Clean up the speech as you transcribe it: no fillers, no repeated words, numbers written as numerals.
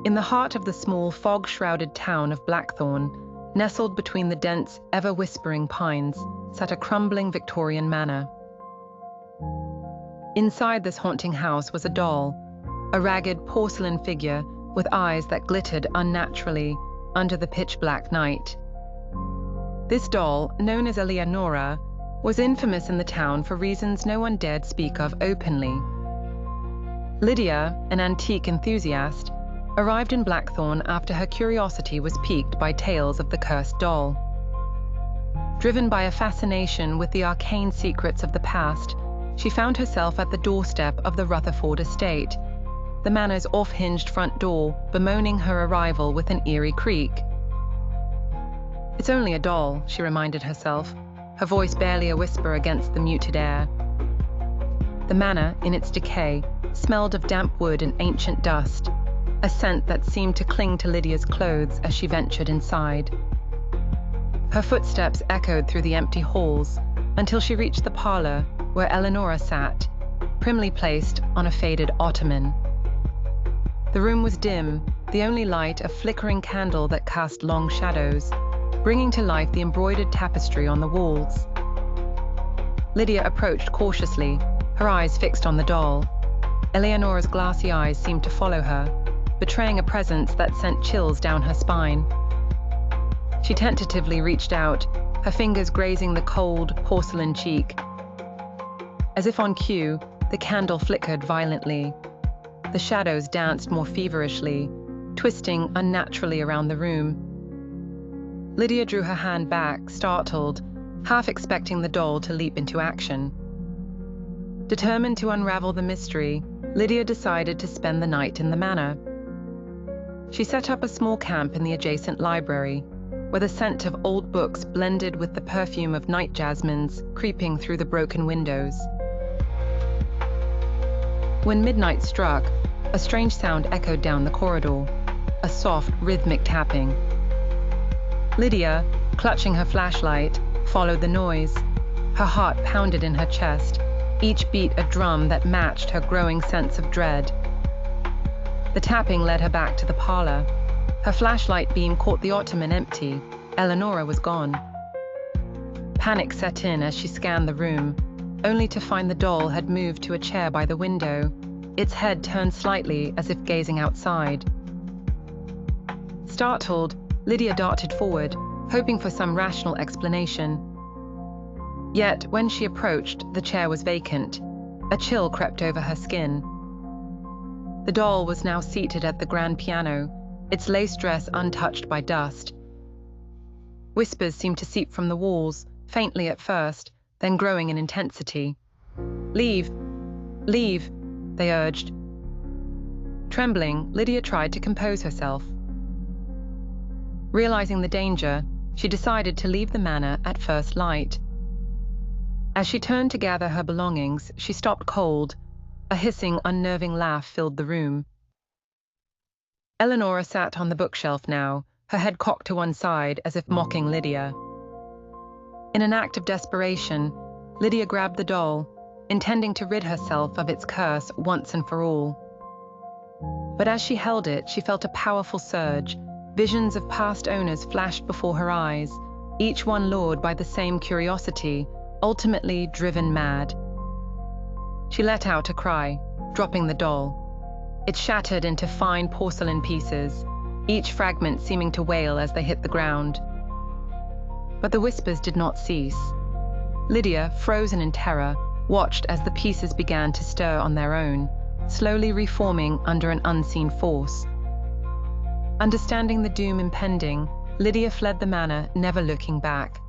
In the heart of the small, fog-shrouded town of Blackthorn, nestled between the dense, ever-whispering pines, sat a crumbling Victorian manor. Inside this haunting house was a doll, a ragged porcelain figure with eyes that glittered unnaturally under the pitch-black night. This doll, known as Eleanora, was infamous in the town for reasons no one dared speak of openly. Lydia, an antique enthusiast, arrived in Blackthorn after her curiosity was piqued by tales of the cursed doll. Driven by a fascination with the arcane secrets of the past, she found herself at the doorstep of the Rutherford estate, the manor's off-hinged front door bemoaning her arrival with an eerie creak. "It's only a doll," she reminded herself, her voice barely a whisper against the muted air. The manor, in its decay, smelled of damp wood and ancient dust, a scent that seemed to cling to Lydia's clothes as she ventured inside. Her footsteps echoed through the empty halls until she reached the parlor where Eleanora sat, primly placed on a faded ottoman. The room was dim, the only light a flickering candle that cast long shadows, bringing to life the embroidered tapestry on the walls. Lydia approached cautiously, her eyes fixed on the doll. Eleanora's glassy eyes seemed to follow her, betraying a presence that sent chills down her spine. She tentatively reached out, her fingers grazing the cold, porcelain cheek. As if on cue, the candle flickered violently. The shadows danced more feverishly, twisting unnaturally around the room. Lydia drew her hand back, startled, half expecting the doll to leap into action. Determined to unravel the mystery, Lydia decided to spend the night in the manor. She set up a small camp in the adjacent library, where the scent of old books blended with the perfume of night jasmines creeping through the broken windows. When midnight struck, a strange sound echoed down the corridor, a soft, rhythmic tapping. Lydia, clutching her flashlight, followed the noise. Her heart pounded in her chest, each beat a drum that matched her growing sense of dread. The tapping led her back to the parlor. Her flashlight beam caught the ottoman empty. Eleanora was gone. Panic set in as she scanned the room, only to find the doll had moved to a chair by the window, its head turned slightly as if gazing outside. Startled, Lydia darted forward, hoping for some rational explanation. Yet, when she approached, the chair was vacant. A chill crept over her skin. The doll was now seated at the grand piano, its lace dress untouched by dust. Whispers seemed to seep from the walls, faintly at first, then growing in intensity. "Leave! Leave!" they urged. Trembling, Lydia tried to compose herself. Realizing the danger, she decided to leave the manor at first light. As she turned to gather her belongings, she stopped cold. A hissing, unnerving laugh filled the room. Eleanora sat on the bookshelf now, her head cocked to one side as if mocking Lydia. In an act of desperation, Lydia grabbed the doll, intending to rid herself of its curse once and for all. But as she held it, she felt a powerful surge. Visions of past owners flashed before her eyes, each one lured by the same curiosity, ultimately driven mad. She let out a cry, dropping the doll. It shattered into fine porcelain pieces, each fragment seeming to wail as they hit the ground. But the whispers did not cease. Lydia, frozen in terror, watched as the pieces began to stir on their own, slowly reforming under an unseen force. Understanding the doom impending, Lydia fled the manor, never looking back.